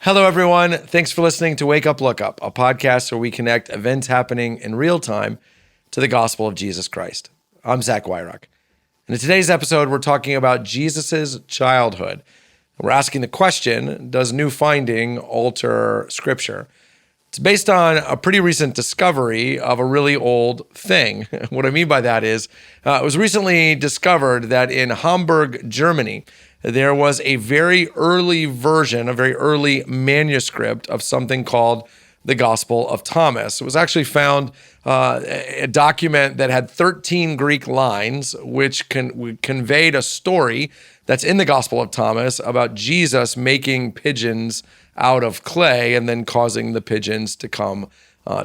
Hello, everyone. Thanks for listening to Wake Up, Look Up, a podcast where we connect events happening in real time to the gospel of Jesus Christ. I'm Zach Wyrock. And in today's episode, we're talking about Jesus' childhood. We're asking the question, does new finding alter Scripture? It's based on a pretty recent discovery of a really old thing. What I mean by that is, it was recently discovered that in Hamburg, Germany, there was a very early version, a very early manuscript of something called the Gospel of Thomas. It was actually found a document that had 13 Greek lines, which conveyed a story that's in the Gospel of Thomas about Jesus making pigeons out of clay and then causing the pigeons to come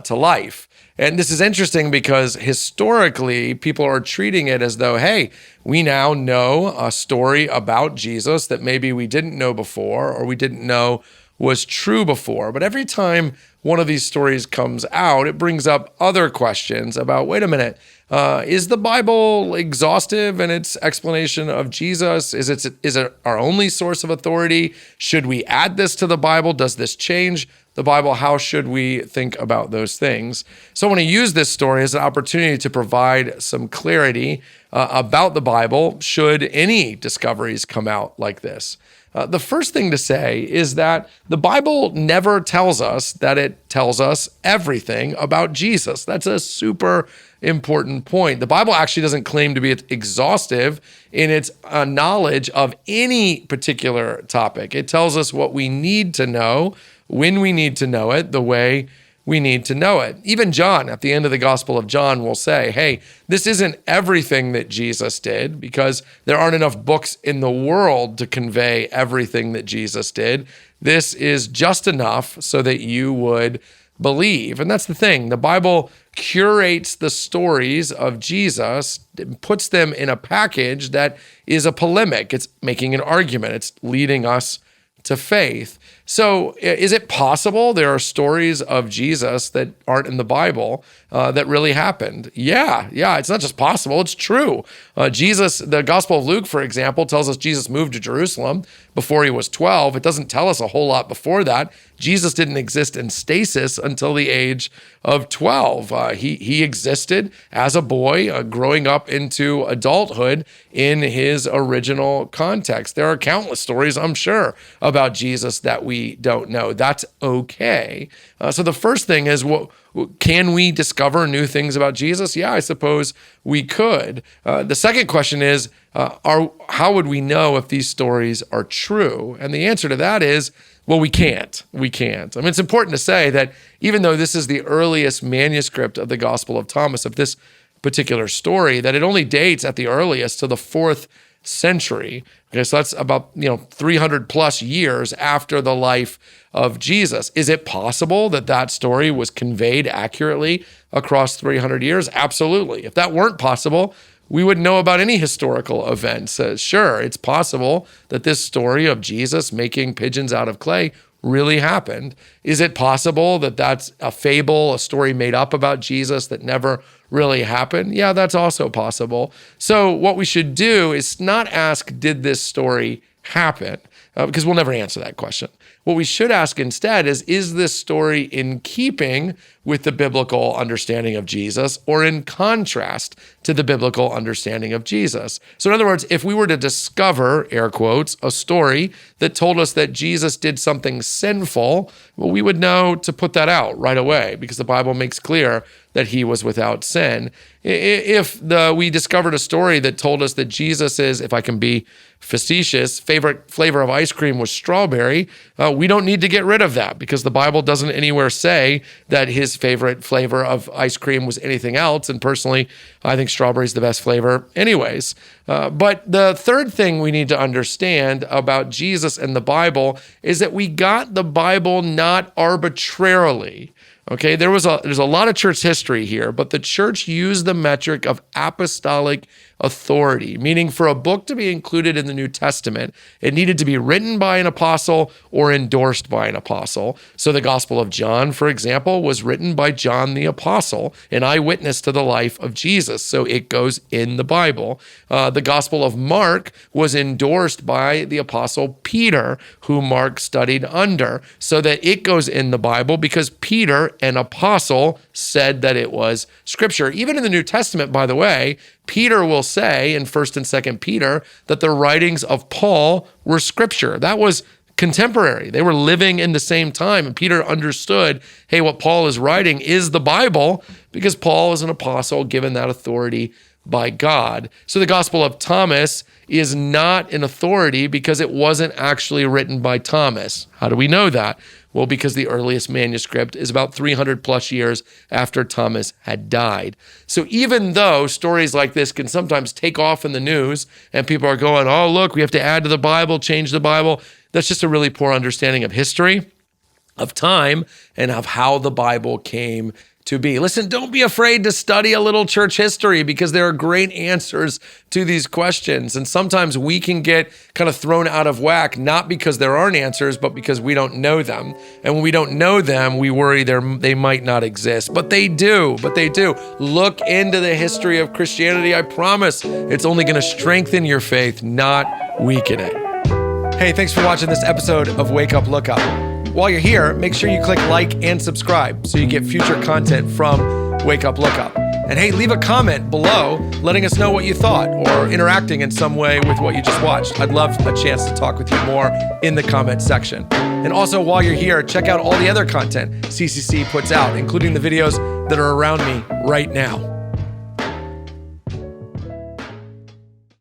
to life. And this is interesting because historically, people are treating it as though, hey, we now know a story about Jesus that maybe we didn't know before or we didn't know was true before. But every time one of these stories comes out, it brings up other questions about, wait a minute, is the Bible exhaustive in its explanation of Jesus? Is it our only source of authority? Should we add this to the Bible? Does this change the Bible? How should we think about those things? So I want to use this story as an opportunity to provide some clarity about the Bible should any discoveries come out like this. The first thing to say is that the Bible never tells us that it tells us everything about Jesus. That's a super important point. The Bible actually doesn't claim to be exhaustive in its knowledge of any particular topic. It tells us what we need to know, when we need to know it, the way we need to know it. Even John, at the end of the Gospel of John, will say, hey, this isn't everything that Jesus did because there aren't enough books in the world to convey everything that Jesus did. This is just enough so that you would believe. And that's the thing. The Bible curates the stories of Jesus, puts them in a package that is a polemic. It's making an argument. It's leading us to faith. So is it possible there are stories of Jesus that aren't in the Bible that really happened? Yeah, it's not just possible, it's true. The Gospel of Luke, for example, tells us Jesus moved to Jerusalem before he was 12. It doesn't tell us a whole lot before that. Jesus didn't exist in stasis until the age of 12. He existed as a boy growing up into adulthood in his original context. There are countless stories, I'm sure, about Jesus that we don't know. That's okay. So the first thing is, can we discover new things about Jesus? Yeah, I suppose we could. The second question is, how would we know if these stories are true? And the answer to that is, well, we can't. We can't. I mean, it's important to say that even though this is the earliest manuscript of the Gospel of Thomas, of this particular story, that it only dates at the earliest to the 4th century. Okay, so that's about 300 plus years after the life of Jesus. Is it possible that that story was conveyed accurately across 300 years? Absolutely. If that weren't possible, we wouldn't know about any historical events. Sure, it's possible that this story of Jesus making pigeons out of clay really happened. Is it possible that that's a fable, a story made up about Jesus that never really happened? Yeah, that's also possible. So what we should do is not ask, did this story happen? Because we'll never answer that question. What we should ask instead is this story in keeping with the biblical understanding of Jesus or in contrast to the biblical understanding of Jesus? So in other words, if we were to discover, air quotes, a story that told us that Jesus did something sinful, well, we would know to put that out right away because the Bible makes clear that he was without sin. If we discovered a story that told us that Jesus is, if I can be facetious, favorite flavor of ice cream was strawberry, we don't need to get rid of that because the Bible doesn't anywhere say that his favorite flavor of ice cream was anything else. And personally, I think strawberry is the best flavor anyways. But the third thing we need to understand about Jesus and the Bible is that we got the Bible not arbitrarily. Okay, there's a lot of church history here, but the church used the metric of apostolic authority, meaning for a book to be included in the New Testament, it needed to be written by an apostle or endorsed by an apostle. So the Gospel of John, for example, was written by John the Apostle, an eyewitness to the life of Jesus. So it goes in the Bible. The Gospel of Mark was endorsed by the Apostle Peter, who Mark studied under, so that it goes in the Bible because Peter, an apostle, said that it was Scripture. Even in the New Testament, by the way, Peter will say in 1st and 2nd Peter that the writings of Paul were Scripture. That was contemporary. They were living in the same time. And Peter understood, hey, what Paul is writing is the Bible because Paul is an apostle given that authority by God. So the Gospel of Thomas is not an authority because it wasn't actually written by Thomas. How do we know that? Well, because the earliest manuscript is about 300 plus years after Thomas had died. So even though stories like this can sometimes take off in the news and people are going, oh, look, we have to add to the Bible, change the Bible, that's just a really poor understanding of history, of time, and of how the Bible came to be. Listen, don't be afraid to study a little church history because there are great answers to these questions. And sometimes we can get kind of thrown out of whack, not because there aren't answers, but because we don't know them. And when we don't know them, we worry they might not exist. But they do. Look into the history of Christianity. I promise it's only going to strengthen your faith, not weaken it. Hey, thanks for watching this episode of Wake Up, Look Up. While you're here, make sure you click like and subscribe so you get future content from Wake Up, Look Up. And hey, leave a comment below letting us know what you thought or interacting in some way with what you just watched. I'd love a chance to talk with you more in the comment section. And also, while you're here, check out all the other content CCC puts out, including the videos that are around me right now.